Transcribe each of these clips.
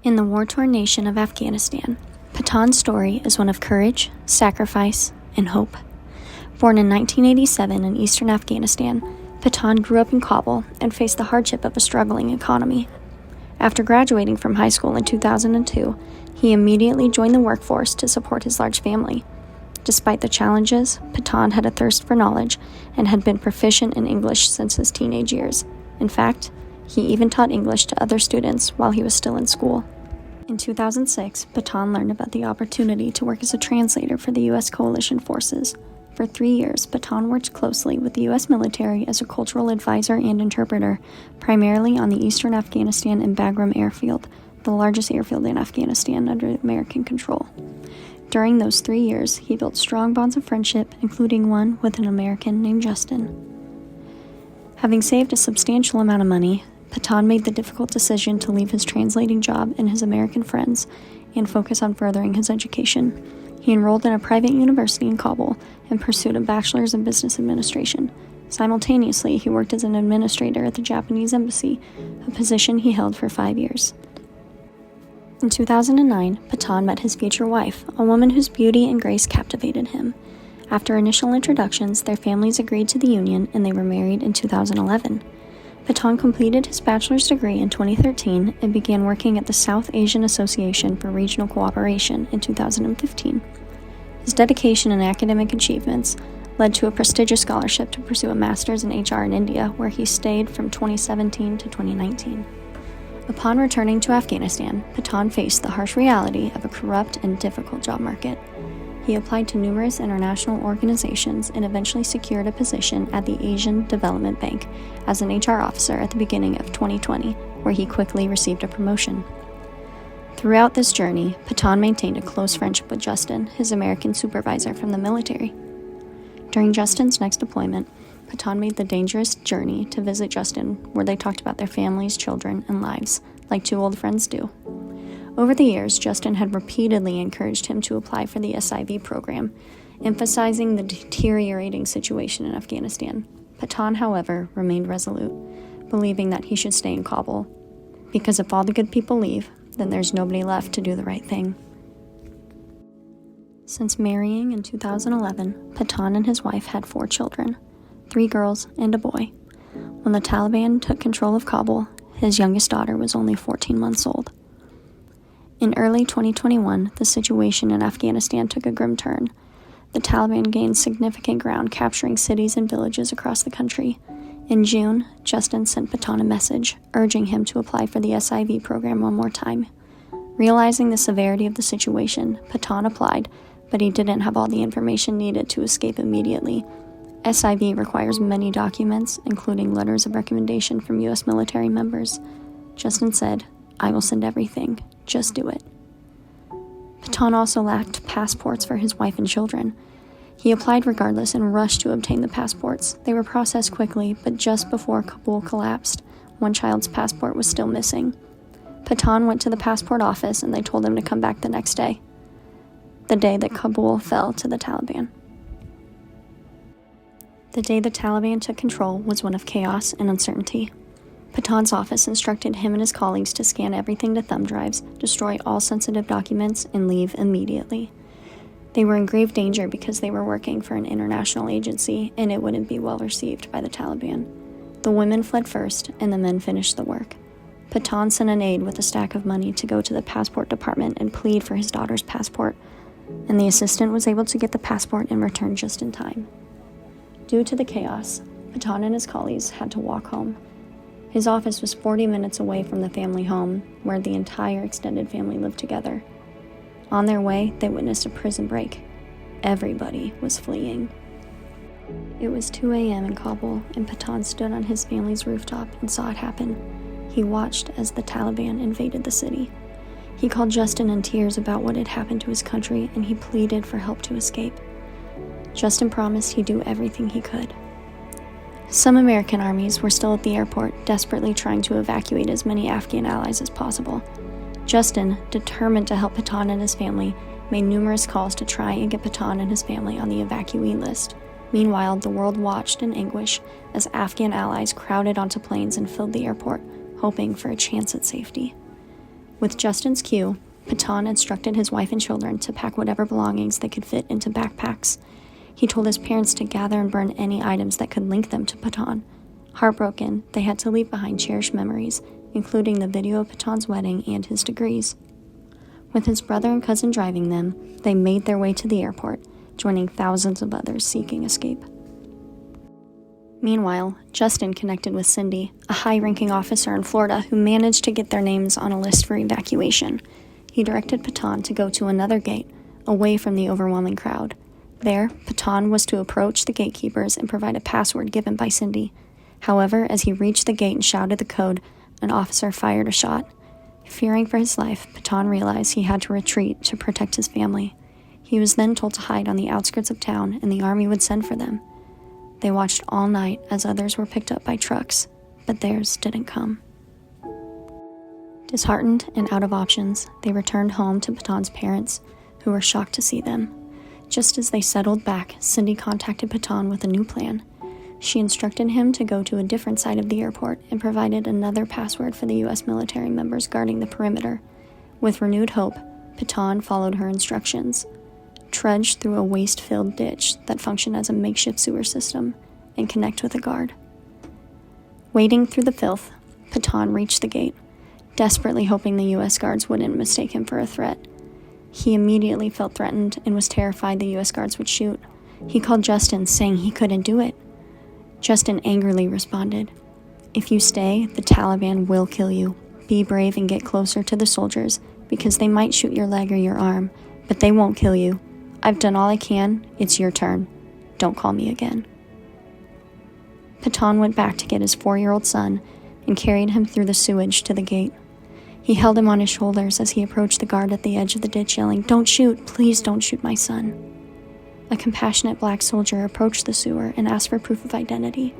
In the war-torn nation of Afghanistan, Patan's story is one of courage, sacrifice, and hope. Born in 1987 in eastern Afghanistan, Patan grew up in Kabul and faced the hardship of a struggling economy. After graduating from high school in 2002, he immediately joined the workforce to support his large family. Despite the challenges, Patan had a thirst for knowledge and had been proficient in English since his teenage years. In fact, he even taught English to other students while he was still in school. In 2006, Patan learned about the opportunity to work as a translator for the U.S. coalition forces. For 3 years, Patan worked closely with the U.S. military as a cultural advisor and interpreter, primarily on the eastern Afghanistan and Bagram airfield, the largest airfield in Afghanistan under American control. During those 3 years, he built strong bonds of friendship, including one with an American named Justin. Having saved a substantial amount of money, Patan made the difficult decision to leave his translating job and his American friends and focus on furthering his education. He enrolled in a private university in Kabul and pursued a bachelor's in business administration. Simultaneously, he worked as an administrator at the Japanese embassy, a position he held for 5 years. In 2009, Patan met his future wife, a woman whose beauty and grace captivated him. After initial introductions, their families agreed to the union and they were married in 2011. Patan completed his bachelor's degree in 2013 and began working at the South Asian Association for Regional Cooperation in 2015. His dedication and academic achievements led to a prestigious scholarship to pursue a master's in HR in India, where he stayed from 2017 to 2019. Upon returning to Afghanistan, Patan faced the harsh reality of a corrupt and difficult job market. He applied to numerous international organizations and eventually secured a position at the Asian Development Bank as an HR officer at the beginning of 2020, where he quickly received a promotion. Throughout this journey, Patan maintained a close friendship with Justin, his American supervisor from the military. During Justin's next deployment, Patan made the dangerous journey to visit Justin, where they talked about their families, children, and lives, like two old friends do. Over the years, Justin had repeatedly encouraged him to apply for the SIV program, emphasizing the deteriorating situation in Afghanistan. Patan, however, remained resolute, believing that he should stay in Kabul, because if all the good people leave, then there's nobody left to do the right thing. Since marrying in 2011, Patan and his wife had 4 children, 3 girls and a boy. When the Taliban took control of Kabul, his youngest daughter was only 14 months old. In early 2021, the situation in Afghanistan took a grim turn. The Taliban gained significant ground, capturing cities and villages across the country. In June, Justin sent Patan a message, urging him to apply for the SIV program one more time. Realizing the severity of the situation, Patan applied, but he didn't have all the information needed to escape immediately. SIV requires many documents, including letters of recommendation from U.S. military members. Justin said, "I will send everything. Just do it." Patan also lacked passports for his wife and children. He applied regardless and rushed to obtain the passports. They were processed quickly, but just before Kabul collapsed, one child's passport was still missing. Patan went to the passport office and they told him to come back the next day, the day that Kabul fell to the Taliban. The day the Taliban took control was one of chaos and uncertainty. Patan's office instructed him and his colleagues to scan everything to thumb drives, destroy all sensitive documents, and leave immediately. They were in grave danger because they were working for an international agency and it wouldn't be well received by the Taliban. The women fled first and the men finished the work. Patan sent an aide with a stack of money to go to the passport department and plead for his daughter's passport, and the assistant was able to get the passport and return just in time. Due to the chaos, Patan and his colleagues had to walk home. His office was 40 minutes away from the family home, where the entire extended family lived together. On their way, they witnessed a prison break. Everybody was fleeing. It was 2 a.m. in Kabul, and Patan stood on his family's rooftop and saw it happen. He watched as the Taliban invaded the city. He called Justin in tears about what had happened to his country, and he pleaded for help to escape. Justin promised he'd do everything he could. Some American armies were still at the airport, desperately trying to evacuate as many Afghan allies as possible. Justin, determined to help Patan and his family, made numerous calls to try and get Patan and his family on the evacuee list. Meanwhile, the world watched in anguish as Afghan allies crowded onto planes and filled the airport, hoping for a chance at safety. With Justin's cue, Patan instructed his wife and children to pack whatever belongings they could fit into backpacks. He told his parents to gather and burn any items that could link them to Patan. Heartbroken, they had to leave behind cherished memories, including the video of Patan's wedding and his degrees. With his brother and cousin driving them, they made their way to the airport, joining thousands of others seeking escape. Meanwhile, Justin connected with Cindy, a high-ranking officer in Florida who managed to get their names on a list for evacuation. He directed Patan to go to another gate, away from the overwhelming crowd. There, Patan was to approach the gatekeepers and provide a password given by Cindy. However, as he reached the gate and shouted the code, an officer fired a shot. Fearing for his life, Patan realized he had to retreat to protect his family. He was then told to hide on the outskirts of town, and the army would send for them. They watched all night as others were picked up by trucks, but theirs didn't come. Disheartened and out of options, they returned home to Patan's parents, who were shocked to see them. Just as they settled back, Cindy contacted Patan with a new plan. She instructed him to go to a different side of the airport and provided another password for the U.S. military members guarding the perimeter. With renewed hope, Patan followed her instructions, trudged through a waste-filled ditch that functioned as a makeshift sewer system, and connect with a guard. Wading through the filth, Patan reached the gate, desperately hoping the U.S. guards wouldn't mistake him for a threat. He immediately felt threatened and was terrified the U.S. guards would shoot. He called Justin, saying he couldn't do it. Justin angrily responded, "If you stay, the Taliban will kill you. Be brave and get closer to the soldiers, because they might shoot your leg or your arm, but they won't kill you. I've done all I can. It's your turn. Don't call me again." Patan went back to get his 4-year-old son and carried him through the sewage to the gate. He held him on his shoulders as he approached the guard at the edge of the ditch, yelling, "Don't shoot! Please don't shoot my son." A compassionate black soldier approached the sewer and asked for proof of identity.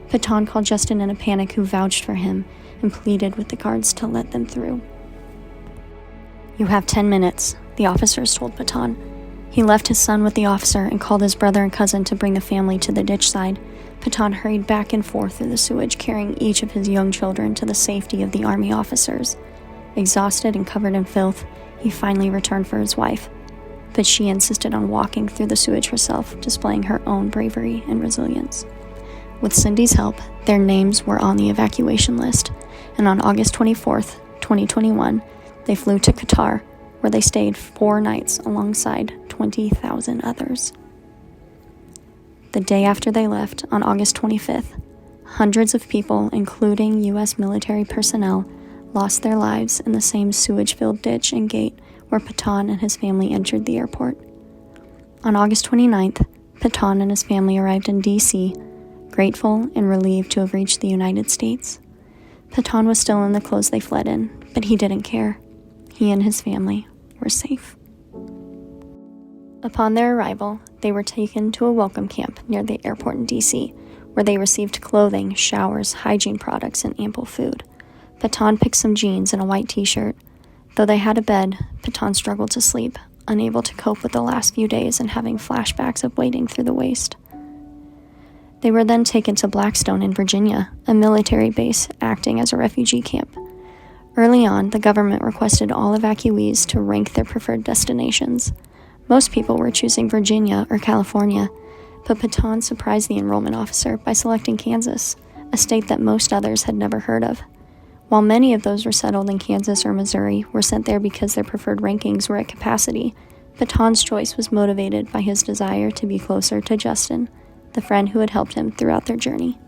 Patan called Justin in a panic, who vouched for him and pleaded with the guards to let them through. "You have 10 minutes, the officers told Patan. He left his son with the officer and called his brother and cousin to bring the family to the ditch side. Patan hurried back and forth through the sewage, carrying each of his young children to the safety of the army officers. Exhausted and covered in filth, he finally returned for his wife, but she insisted on walking through the sewage herself, displaying her own bravery and resilience. With Cindy's help, their names were on the evacuation list, and on August 24th, 2021, they flew to Qatar, where they stayed 4 nights alongside 20,000 others. The day after they left, on August 25th, hundreds of people, including U.S. military personnel, lost their lives in the same sewage-filled ditch and gate where Patan and his family entered the airport. On August 29th, Patan and his family arrived in D.C., grateful and relieved to have reached the United States. Patan was still in the clothes they fled in, but he didn't care. He and his family were safe. Upon their arrival, they were taken to a welcome camp near the airport in D.C., where they received clothing, showers, hygiene products, and ample food. Patan picked some jeans and a white t-shirt. Though they had a bed, Patan struggled to sleep, unable to cope with the last few days and having flashbacks of wading through the waste. They were then taken to Blackstone in Virginia, a military base acting as a refugee camp. Early on, the government requested all evacuees to rank their preferred destinations. Most people were choosing Virginia or California, but Patan surprised the enrollment officer by selecting Kansas, a state that most others had never heard of. While many of those resettled in Kansas or Missouri were sent there because their preferred rankings were at capacity, Patan's choice was motivated by his desire to be closer to Justin, the friend who had helped him throughout their journey.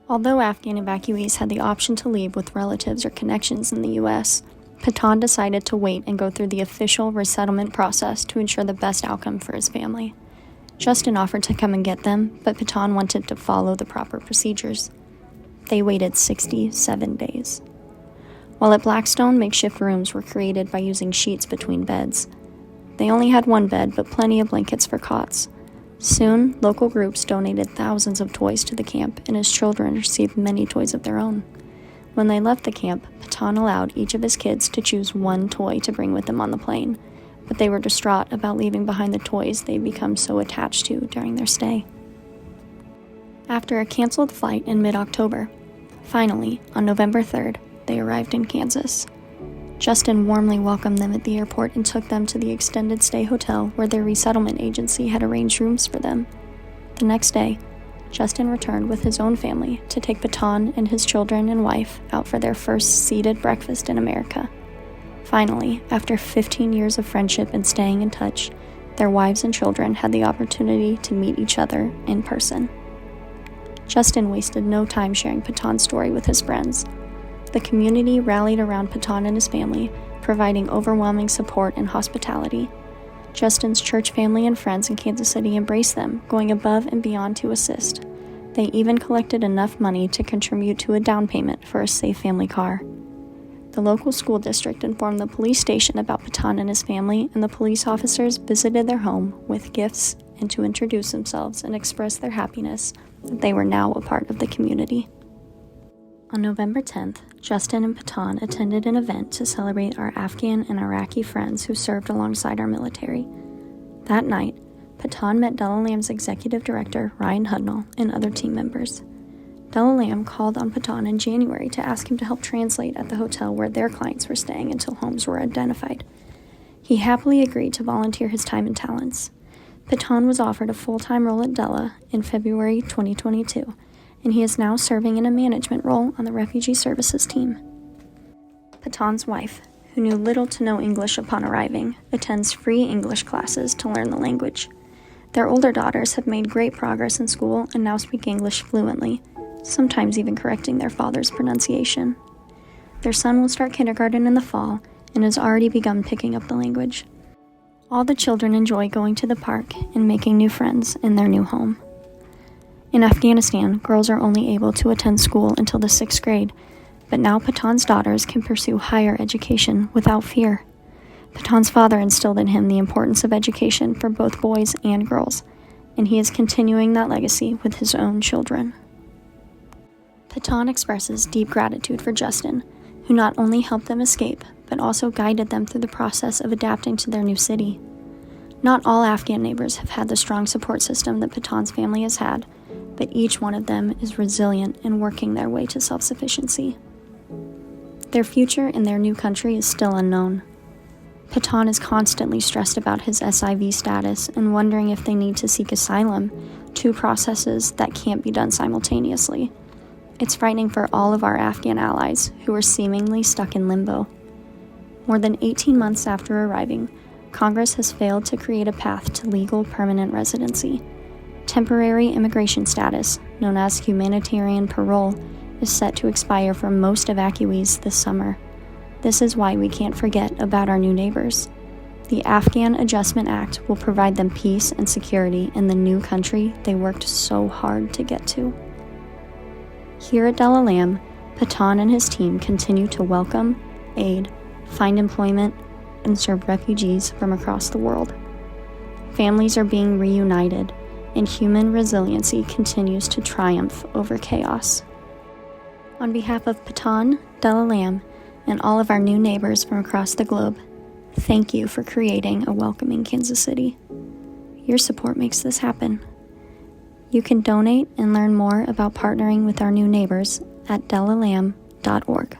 Although Afghan evacuees had the option to leave with relatives or connections in the U.S., Patan decided to wait and go through the official resettlement process to ensure the best outcome for his family. Justin offered to come and get them, but Patan wanted to follow the proper procedures. They waited 67 days. While at Blackstone, makeshift rooms were created by using sheets between beds. They only had one bed, but plenty of blankets for cots. Soon, local groups donated thousands of toys to the camp, and his children received many toys of their own. When they left the camp, Patan allowed each of his kids to choose one toy to bring with them on the plane, but they were distraught about leaving behind the toys they'd become so attached to during their stay. After a canceled flight in mid-October, finally, on November 3rd, they arrived in Kansas. Justin warmly welcomed them at the airport and took them to the extended stay hotel where their resettlement agency had arranged rooms for them. The next day, Justin returned with his own family to take Patan and his children and wife out for their first seated breakfast in America. Finally, after 15 years of friendship and staying in touch, their wives and children had the opportunity to meet each other in person. Justin wasted no time sharing Patan's story with his friends. The community rallied around Patan and his family, providing overwhelming support and hospitality. Justin's church family and friends in Kansas City embraced them, going above and beyond to assist. They even collected enough money to contribute to a down payment for a safe family car. The local school district informed the police station about Patan and his family, and the police officers visited their home with gifts and to introduce themselves and express their happiness that they were now a part of the community. On November 10th, Justin and Patan attended an event to celebrate our Afghan and Iraqi friends who served alongside our military. That night, Patan met Della Lamb's executive director, Ryan Hudnall, and other team members. Della Lamb called on Patan in January to ask him to help translate at the hotel where their clients were staying until homes were identified. He happily agreed to volunteer his time and talents. Patan was offered a full-time role at Della in February 2022, and he is now serving in a management role on the Refugee Services team. Patan's wife, who knew little to no English upon arriving, attends free English classes to learn the language. Their older daughters have made great progress in school and now speak English fluently, sometimes even correcting their father's pronunciation. Their son will start kindergarten in the fall and has already begun picking up the language. All the children enjoy going to the park and making new friends in their new home. In Afghanistan, girls are only able to attend school until the 6th grade, but now Patan's daughters can pursue higher education without fear. Patan's father instilled in him the importance of education for both boys and girls, and he is continuing that legacy with his own children. Patan expresses deep gratitude for Justin, who not only helped them escape, but also guided them through the process of adapting to their new city. Not all Afghan neighbors have had the strong support system that Patan's family has had, but each one of them is resilient and working their way to self-sufficiency. Their future in their new country is still unknown. Patan is constantly stressed about his SIV status and wondering if they need to seek asylum, two processes that can't be done simultaneously. It's frightening for all of our Afghan allies who are seemingly stuck in limbo. More than 18 months after arriving, Congress has failed to create a path to legal permanent residency. Temporary immigration status, known as humanitarian parole, is set to expire for most evacuees this summer. This is why we can't forget about our new neighbors. The Afghan Adjustment Act will provide them peace and security in the new country they worked so hard to get to. Here at Della Lamb, Patan and his team continue to welcome, aid, find employment, and serve refugees from across the world. Families are being reunited, and human resiliency continues to triumph over chaos. On behalf of Patan, Della Lamb, and all of our new neighbors from across the globe, thank you for creating a welcoming Kansas City. Your support makes this happen. You can donate and learn more about partnering with our new neighbors at dellalamb.org.